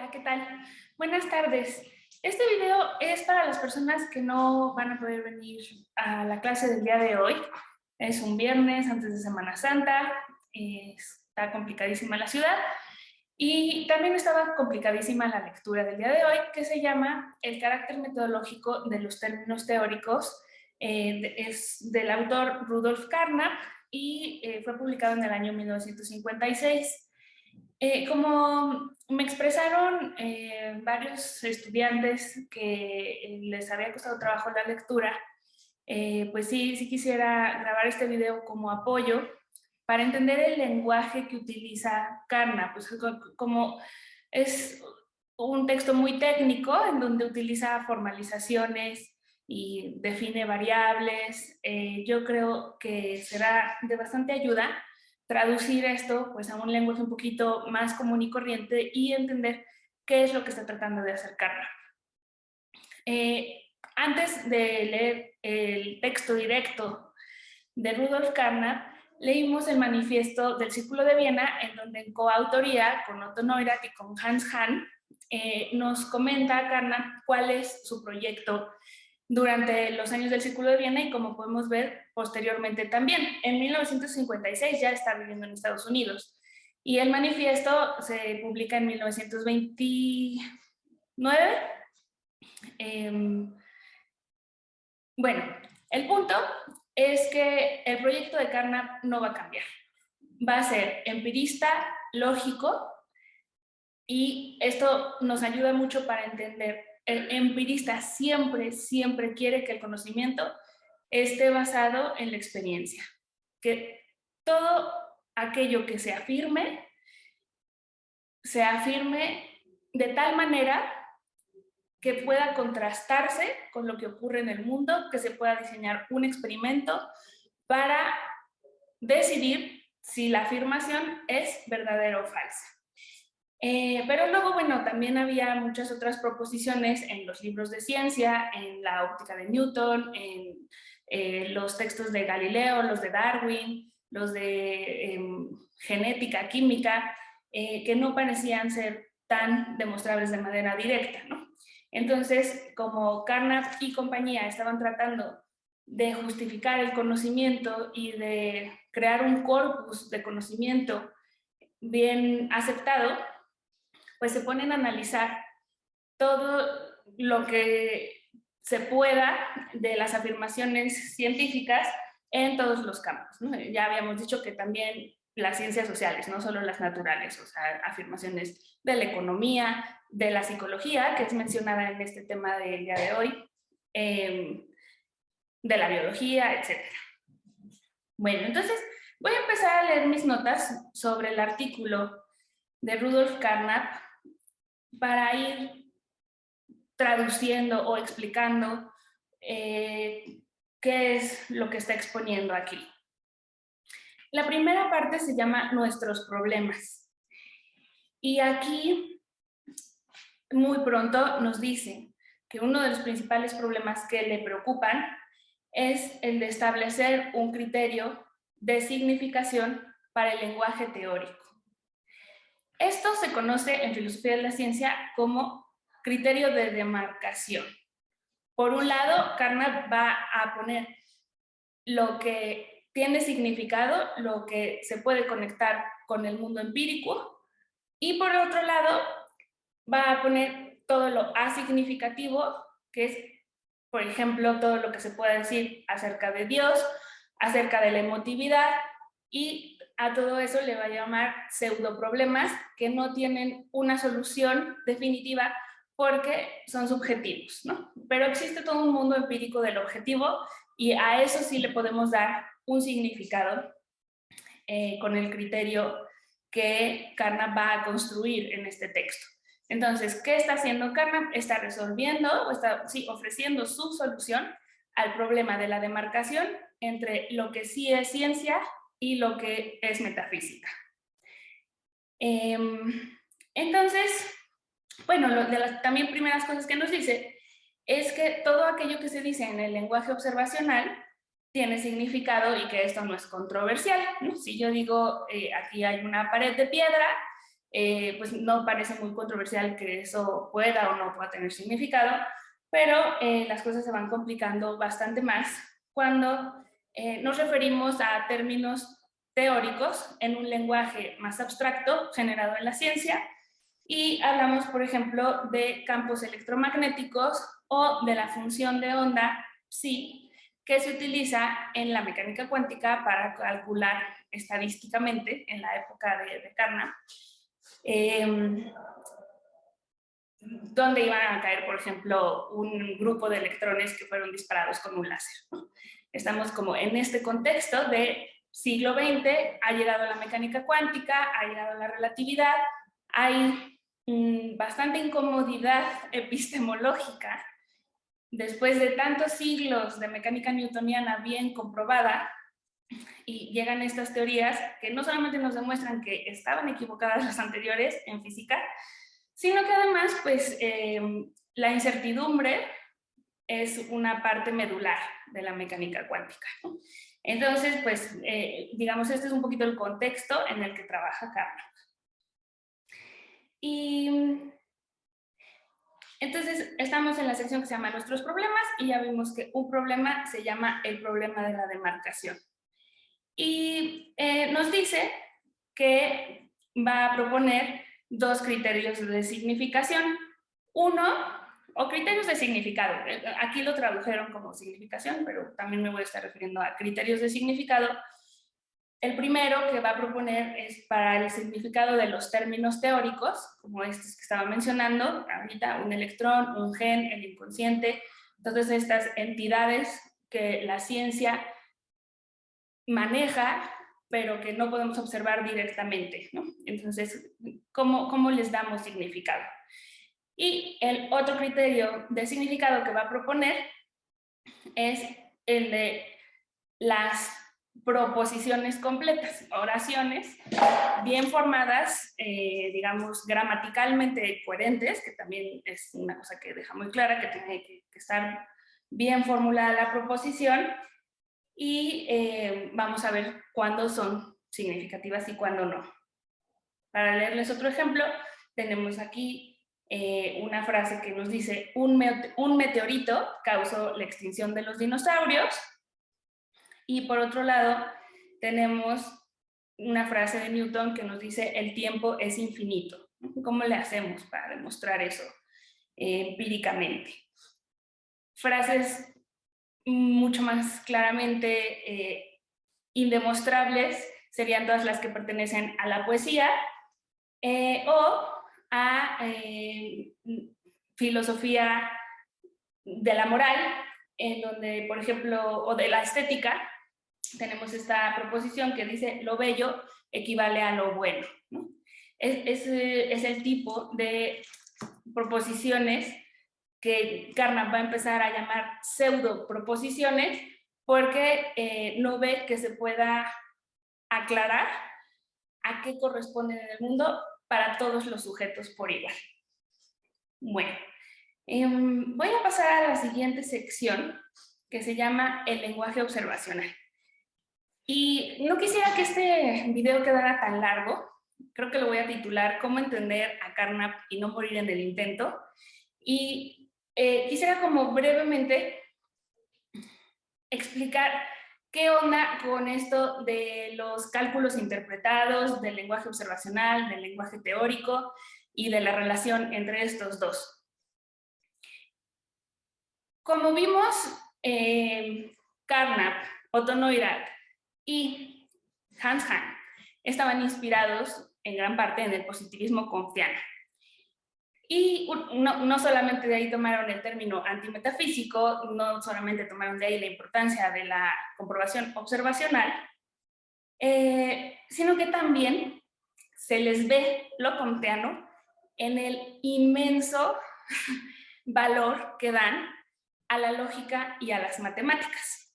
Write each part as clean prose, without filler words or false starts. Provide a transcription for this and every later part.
Hola, ¿qué tal? Buenas tardes. Este video es para las personas que no van a poder venir a la clase del día de hoy. Es un viernes antes de Semana Santa, está complicadísima la ciudad y también estaba complicadísima la lectura del día de hoy, que se llama El carácter metodológico de los términos teóricos. Es del autor Rudolf Carnap y fue publicado en el año 1956. Como me expresaron varios estudiantes que les había costado trabajo la lectura, pues sí quisiera grabar este video como apoyo para entender el lenguaje que utiliza Carnap, pues como es un texto muy técnico en donde utiliza formalizaciones y define variables. Yo creo que será de bastante ayuda traducir esto pues, a un lenguaje un poquito más común y corriente y entender qué es lo que está tratando de hacer Carnap. Antes de leer el texto directo de Rudolf Carnap, leímos el manifiesto del Círculo de Viena, en donde en coautoría con Otto Neurath y con Hans Hahn, nos comenta Carnap cuál es su proyecto durante los años del Círculo de Viena y como podemos ver posteriormente también. En 1956 ya está viviendo en Estados Unidos y el manifiesto se publica en 1929. Bueno, el punto es que el proyecto de Carnap no va a cambiar. Va a ser empirista, lógico, y esto nos ayuda mucho para entender. El empirista siempre quiere que el conocimiento esté basado en la experiencia, que todo aquello que se afirme de tal manera que pueda contrastarse con lo que ocurre en el mundo, que se pueda diseñar un experimento para decidir si la afirmación es verdadera o falsa. Pero luego, bueno, también había muchas otras proposiciones en los libros de ciencia, en la óptica de Newton, en los textos de Galileo, los de Darwin, los de genética, química, que no parecían ser tan demostrables de manera directa, ¿no? Entonces, como Carnap y compañía estaban tratando de justificar el conocimiento y de crear un corpus de conocimiento bien aceptado, pues se ponen a analizar todo lo que se pueda de las afirmaciones científicas en todos los campos, ¿no? Ya habíamos dicho que también las ciencias sociales, no solo las naturales, o sea, afirmaciones de la economía, de la psicología, que es mencionada en este tema del día de hoy, de la biología, etc. Bueno, entonces voy a empezar a leer mis notas sobre el artículo de Rudolf Carnap para ir traduciendo o explicando qué es lo que está exponiendo aquí. La primera parte se llama Nuestros problemas. Y aquí, muy pronto, nos dice que uno de los principales problemas que le preocupan es el de establecer un criterio de significación para el lenguaje teórico. Esto se conoce en filosofía de la ciencia como criterio de demarcación. Por un lado, Carnap va a poner lo que tiene significado, lo que se puede conectar con el mundo empírico, y por otro lado, va a poner todo lo asignificativo, que es, por ejemplo, todo lo que se puede decir acerca de Dios, acerca de la emotividad, y a todo eso le va a llamar pseudoproblemas que no tienen una solución definitiva porque son subjetivos, ¿no? Pero existe todo un mundo empírico del objetivo y a eso sí le podemos dar un significado con el criterio que Carnap va a construir en este texto. Entonces, ¿qué está haciendo Carnap? Está resolviendo, o está ofreciendo su solución al problema de la demarcación entre lo que sí es ciencia y lo que es metafísica. Entonces, bueno, de las también primeras cosas que nos dice es que todo aquello que se dice en el lenguaje observacional tiene significado y que esto no es controversial, ¿no? Si yo digo aquí hay una pared de piedra pues no parece muy controversial que eso pueda o no pueda tener significado, pero las cosas se van complicando bastante más cuando nos referimos a términos teóricos en un lenguaje más abstracto generado en la ciencia y hablamos, por ejemplo, de campos electromagnéticos o de la función de onda psi que se utiliza en la mecánica cuántica para calcular estadísticamente en la época de Carnap, donde iban a caer, por ejemplo, un grupo de electrones que fueron disparados con un láser, ¿no? Estamos como en este contexto de siglo XX, ha llegado la mecánica cuántica, ha llegado la relatividad, hay bastante incomodidad epistemológica después de tantos siglos de mecánica newtoniana bien comprobada, y llegan estas teorías que no solamente nos demuestran que estaban equivocadas las anteriores en física, sino que además, pues, la incertidumbre es una parte medular de la mecánica cuántica, ¿no? Entonces, pues, digamos, este es un poquito el contexto en el que trabaja Carnap. Y entonces, estamos en la sección que se llama Nuestros problemas y ya vimos que un problema se llama el problema de la demarcación. Y nos dice que va a proponer dos criterios de significación. Uno, o criterios de significado. Aquí lo tradujeron como significación, pero también me voy a estar refiriendo a criterios de significado. El primero que va a proponer es para el significado de los términos teóricos, como estos que estaba mencionando ahorita, un electrón, un gen, el inconsciente, todas estas entidades que la ciencia maneja, pero que no podemos observar directamente, ¿no? Entonces, ¿cómo les damos significado? Y el otro criterio de significado que va a proponer es el de las proposiciones completas, oraciones bien formadas, digamos, gramaticalmente coherentes, que también es una cosa que deja muy clara, que tiene que estar bien formulada la proposición, y vamos a ver cuándo son significativas y cuándo no. Para leerles otro ejemplo, tenemos aquí una frase que nos dice: un meteorito causó la extinción de los dinosaurios. Y por otro lado, tenemos una frase de Newton que nos dice: el tiempo es infinito. ¿Cómo le hacemos para demostrar eso empíricamente? Frases mucho más claramente indemostrables serían todas las que pertenecen a la poesía o a filosofía de la moral, en donde, por ejemplo, o de la estética, tenemos esta proposición que dice: lo bello equivale a lo bueno, ¿no? Es el tipo de proposiciones que Carnap va a empezar a llamar pseudo proposiciones, porque no ve que se pueda aclarar a qué corresponden en el mundo para todos los sujetos por igual. Bueno, voy a pasar a la siguiente sección, que se llama el lenguaje observacional. Y no quisiera que este video quedara tan largo. Creo que lo voy a titular ¿Cómo entender a Carnap y no morir en el intento? Y quisiera como brevemente explicar qué onda con esto de los cálculos interpretados, del lenguaje observacional, del lenguaje teórico y de la relación entre estos dos. Como vimos, Carnap, Otto Neurath y Hans Hahn estaban inspirados en gran parte en el positivismo kantiano. Y no solamente de ahí tomaron el término antimetafísico, no solamente tomaron de ahí la importancia de la comprobación observacional, sino que también se les ve lo kantiano en el inmenso valor que dan a la lógica y a las matemáticas.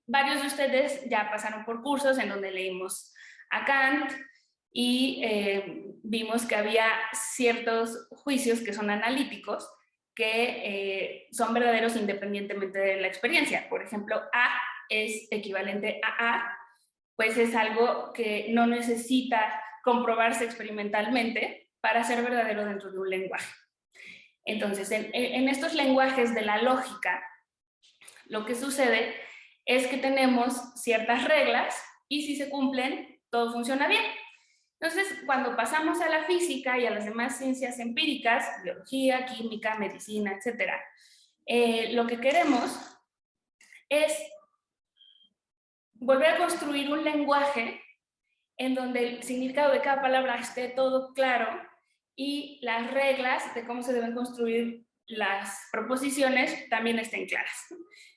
Varios de ustedes ya pasaron por cursos en donde leímos a Kant y vimos que había ciertos juicios que son analíticos, que son verdaderos independientemente de la experiencia. Por ejemplo, A es equivalente a A, pues es algo que no necesita comprobarse experimentalmente para ser verdadero dentro de un lenguaje. Entonces, en estos lenguajes de la lógica, lo que sucede es que tenemos ciertas reglas y si se cumplen, todo funciona bien. Entonces, cuando pasamos a la física y a las demás ciencias empíricas, biología, química, medicina, etcétera, lo que queremos es volver a construir un lenguaje en donde el significado de cada palabra esté todo claro y las reglas de cómo se deben construir las proposiciones también estén claras.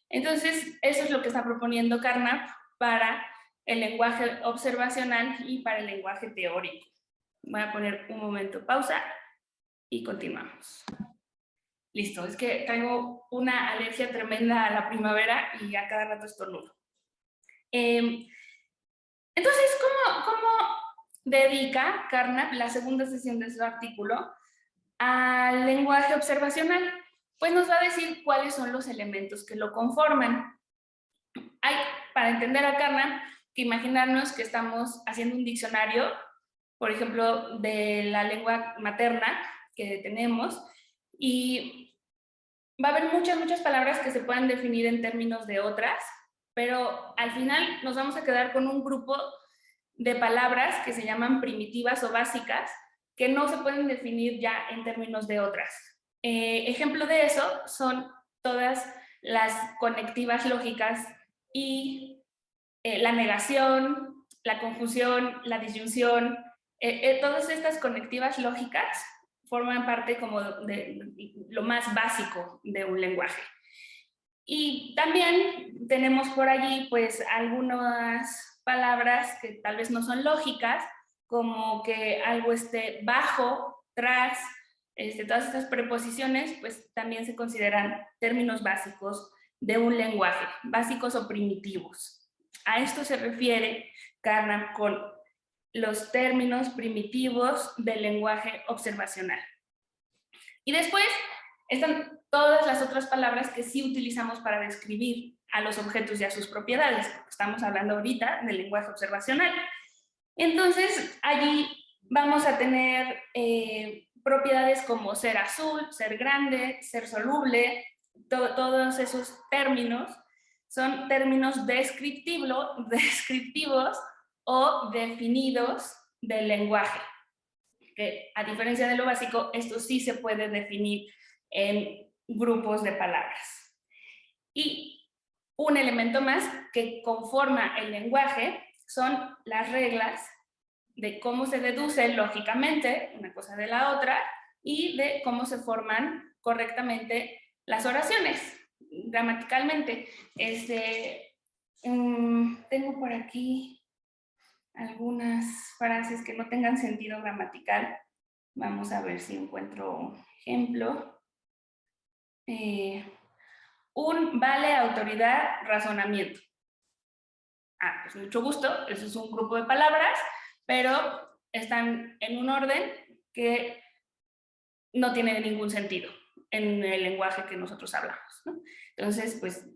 Entonces, eso es lo que está proponiendo Carnap para el lenguaje observacional y para el lenguaje teórico. Voy a poner un momento pausa y continuamos. Listo, es que traigo una alergia tremenda a la primavera y a cada rato estornudo. Entonces, ¿cómo dedica Carnap la segunda sesión de su artículo al lenguaje observacional? Pues nos va a decir cuáles son los elementos que lo conforman. Hay, para entender a Carnap, que imaginarnos que estamos haciendo un diccionario, por ejemplo, de la lengua materna que tenemos, y va a haber muchas palabras que se puedan definir en términos de otras, pero al final nos vamos a quedar con un grupo de palabras que se llaman primitivas o básicas, que no se pueden definir ya en términos de otras. Ejemplo de eso son todas las conectivas lógicas y la negación, la confusión, la disyunción, todas estas conectivas lógicas forman parte como de lo más básico de un lenguaje. Y también tenemos por allí pues algunas palabras que tal vez no son lógicas, como que algo esté bajo, tras, todas estas preposiciones pues también se consideran términos básicos de un lenguaje, básicos o primitivos. A esto se refiere Carnap con los términos primitivos del lenguaje observacional. Y después están todas las otras palabras que sí utilizamos para describir a los objetos y a sus propiedades. Estamos hablando ahorita del lenguaje observacional. Entonces, allí vamos a tener propiedades como ser azul, ser grande, ser soluble. Todos esos términos son términos descriptivos o definidos del lenguaje. Que a diferencia de lo básico, esto sí se puede definir en grupos de palabras. Y un elemento más que conforma el lenguaje son las reglas de cómo se deduce lógicamente una cosa de la otra y de cómo se forman correctamente las oraciones gramaticalmente. Tengo por aquí algunas frases que no tengan sentido gramatical. Vamos a ver si encuentro un ejemplo. Un vale, autoridad, razonamiento. Pues mucho gusto, eso es un grupo de palabras, pero están en un orden que no tiene ningún sentido en el lenguaje que nosotros hablamos, ¿no? Entonces, pues,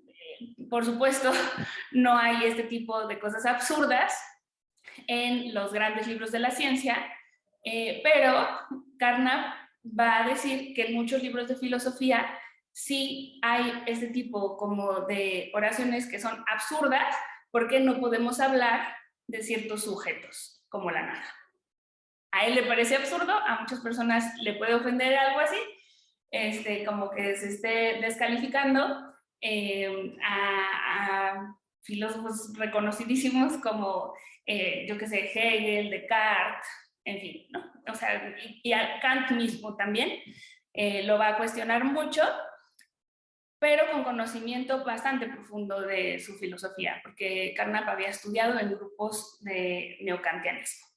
por supuesto, no hay este tipo de cosas absurdas en los grandes libros de la ciencia, pero Carnap va a decir que en muchos libros de filosofía sí hay este tipo como de oraciones que son absurdas porque no podemos hablar de ciertos sujetos, como la nada. A él le parece absurdo, a muchas personas le puede ofender algo así, como que se esté descalificando a filósofos reconocidísimos como, yo qué sé, Hegel, Descartes, en fin, ¿no? O sea, y a Kant mismo también lo va a cuestionar mucho, pero con conocimiento bastante profundo de su filosofía, porque Carnap había estudiado en grupos de neokantianismo.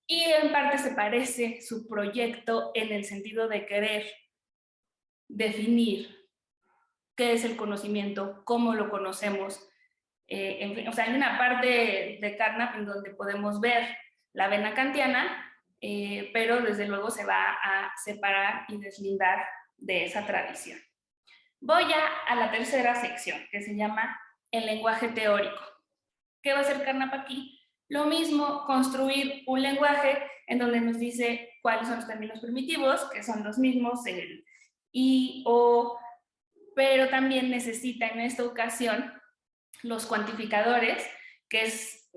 Y en parte se parece su proyecto en el sentido de querer definir qué es el conocimiento, cómo lo conocemos. En fin, o sea, hay una parte de Carnap en donde podemos ver la vena kantiana, pero desde luego se va a separar y deslindar de esa tradición. Voy ya a la tercera sección, que se llama el lenguaje teórico. ¿Qué va a hacer Carnap aquí? Lo mismo, construir un lenguaje en donde nos dice cuáles son los términos primitivos, que son los mismos, el y, o, pero también necesita en esta ocasión los cuantificadores, que es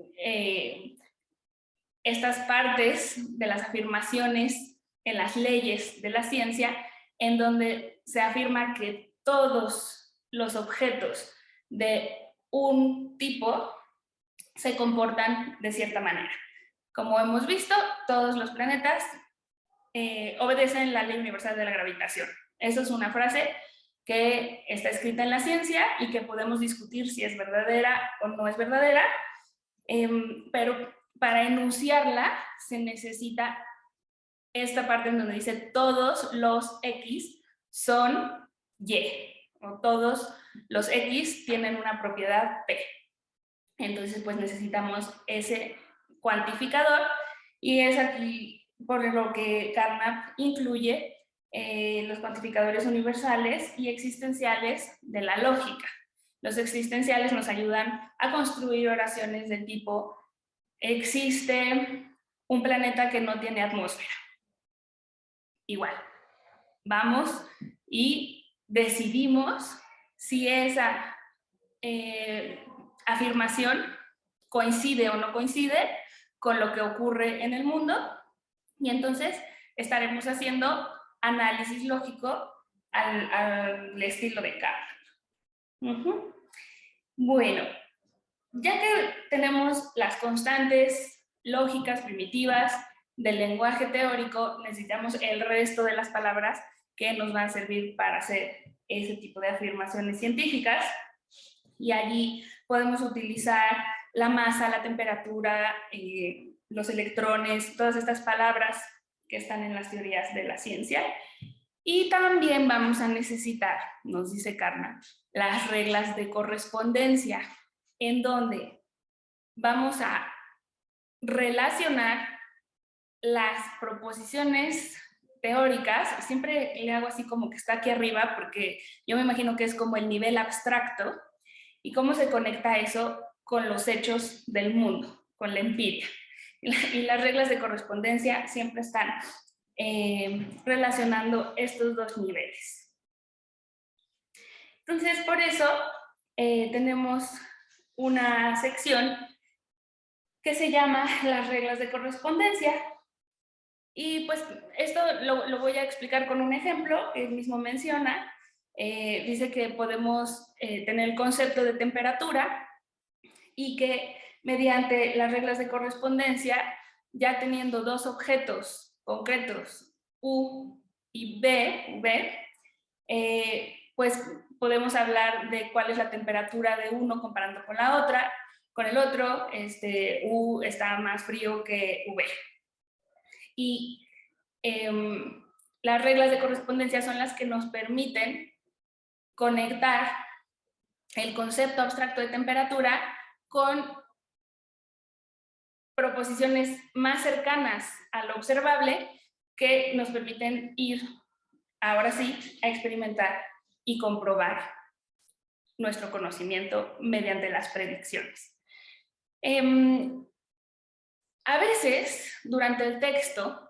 estas partes de las afirmaciones en las leyes de la ciencia, en donde se afirma que todos los objetos de un tipo se comportan de cierta manera. Como hemos visto, todos los planetas obedecen la ley universal de la gravitación. Eso es una frase que está escrita en la ciencia y que podemos discutir si es verdadera o no es verdadera, pero para enunciarla se necesita esta parte en donde dice todos los X son Y, o todos los X tienen una propiedad P. Entonces, pues necesitamos ese cuantificador y es aquí por lo que Carnap incluye los cuantificadores universales y existenciales de la lógica. Los existenciales nos ayudan a construir oraciones del tipo: existe un planeta que no tiene atmósfera. Igual, vamos y decidimos si esa afirmación coincide o no coincide con lo que ocurre en el mundo, y entonces estaremos haciendo análisis lógico al estilo de Carnap. Bueno, ya que tenemos las constantes lógicas primitivas del lenguaje teórico, necesitamos el resto de las palabras que nos van a servir para hacer ese tipo de afirmaciones científicas, y allí podemos utilizar la masa, la temperatura, los electrones, todas estas palabras que están en las teorías de la ciencia. Y también vamos a necesitar, nos dice Carnap, las reglas de correspondencia, en donde vamos a relacionar las proposiciones teóricas. Siempre le hago así como que está aquí arriba, porque yo me imagino que es como el nivel abstracto, y cómo se conecta eso con los hechos del mundo, con la empiria. Y las reglas de correspondencia siempre están relacionando estos dos niveles. Entonces, por eso tenemos una sección que se llama las reglas de correspondencia. Y pues esto lo voy a explicar con un ejemplo que él mismo menciona. Dice que podemos tener el concepto de temperatura y que mediante las reglas de correspondencia, ya teniendo dos objetos concretos, U y V, pues podemos hablar de cuál es la temperatura de uno comparando con la otra, con el otro, U está más frío que V. Y las reglas de correspondencia son las que nos permiten conectar el concepto abstracto de temperatura con proposiciones más cercanas a lo observable que nos permiten ir, ahora sí, a experimentar y comprobar nuestro conocimiento mediante las predicciones. A veces, durante el texto,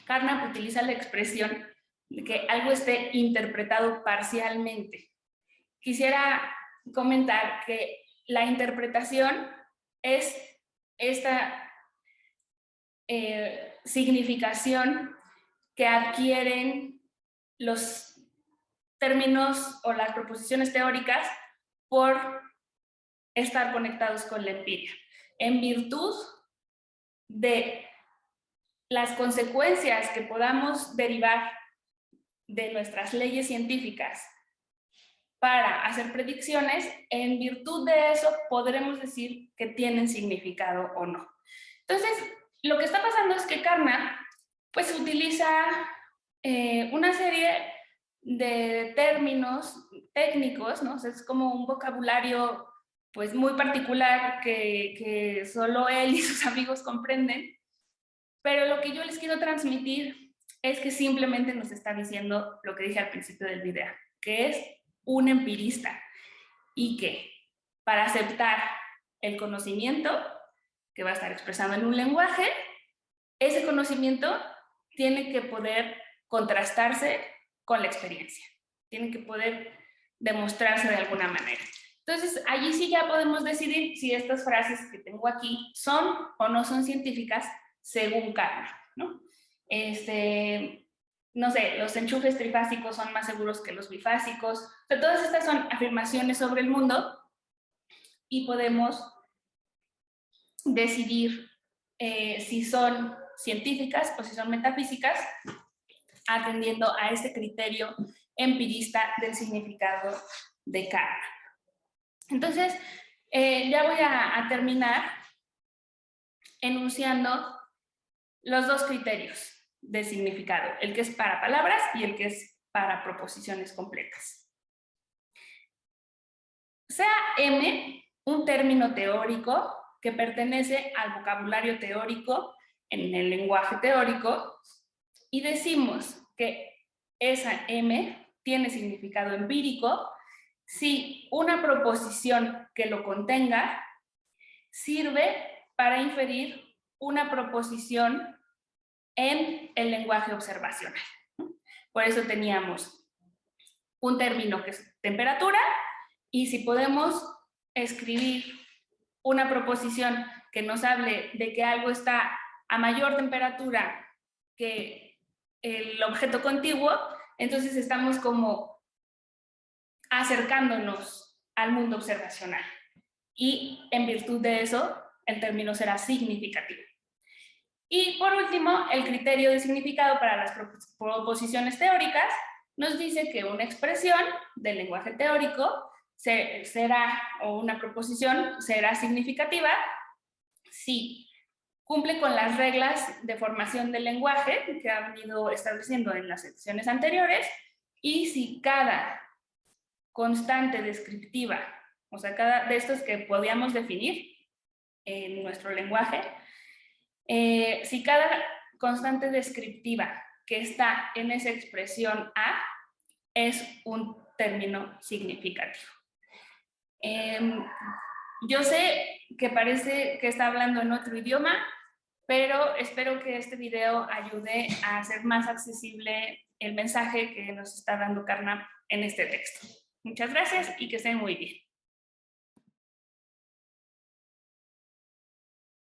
Carnap utiliza la expresión de que algo esté interpretado parcialmente. Quisiera comentar que la interpretación es esta significación que adquieren los términos o las proposiciones teóricas por estar conectados con la empiria, en virtud de las consecuencias que podamos derivar de nuestras leyes científicas para hacer predicciones. En virtud de eso podremos decir que tienen significado o no. Entonces, lo que está pasando es que Carnap pues utiliza una serie de términos técnicos, ¿no? O sea, es como un vocabulario pues muy particular que solo él y sus amigos comprenden, pero lo que yo les quiero transmitir es que simplemente nos está diciendo lo que dije al principio del video, que es un empirista, y que para aceptar el conocimiento que va a estar expresado en un lenguaje, ese conocimiento tiene que poder contrastarse con la experiencia, tiene que poder demostrarse de alguna manera. Entonces, allí sí ya podemos decidir si estas frases que tengo aquí son o no son científicas según Carnap, ¿no? No sé, los enchufes trifásicos son más seguros que los bifásicos. O sea, todas estas son afirmaciones sobre el mundo y podemos decidir si son científicas o si son metafísicas, atendiendo a este criterio empirista del significado de Carnap. Entonces, ya voy a terminar enunciando los dos criterios de significado, el que es para palabras y el que es para proposiciones completas. Sea M un término teórico que pertenece al vocabulario teórico en el lenguaje teórico y decimos que esa M tiene significado empírico si una proposición que lo contenga sirve para inferir una proposición en el lenguaje observacional. Por eso teníamos un término que es temperatura, y si podemos escribir una proposición que nos hable de que algo está a mayor temperatura que el objeto contiguo, entonces estamos como acercándonos al mundo observacional. Y en virtud de eso, el término será significativo. Y por último, el criterio de significado para las proposiciones teóricas nos dice que una expresión del lenguaje teórico será, o una proposición será significativa si cumple con las reglas de formación del lenguaje que ha venido estableciendo en las secciones anteriores y si cada constante descriptiva, o sea, cada de estos que podíamos definir en nuestro lenguaje, si cada constante descriptiva que está en esa expresión A es un término significativo. Yo sé que parece que está hablando en otro idioma, pero espero que este video ayude a hacer más accesible el mensaje que nos está dando Carnap en este texto. Muchas gracias y que estén muy bien.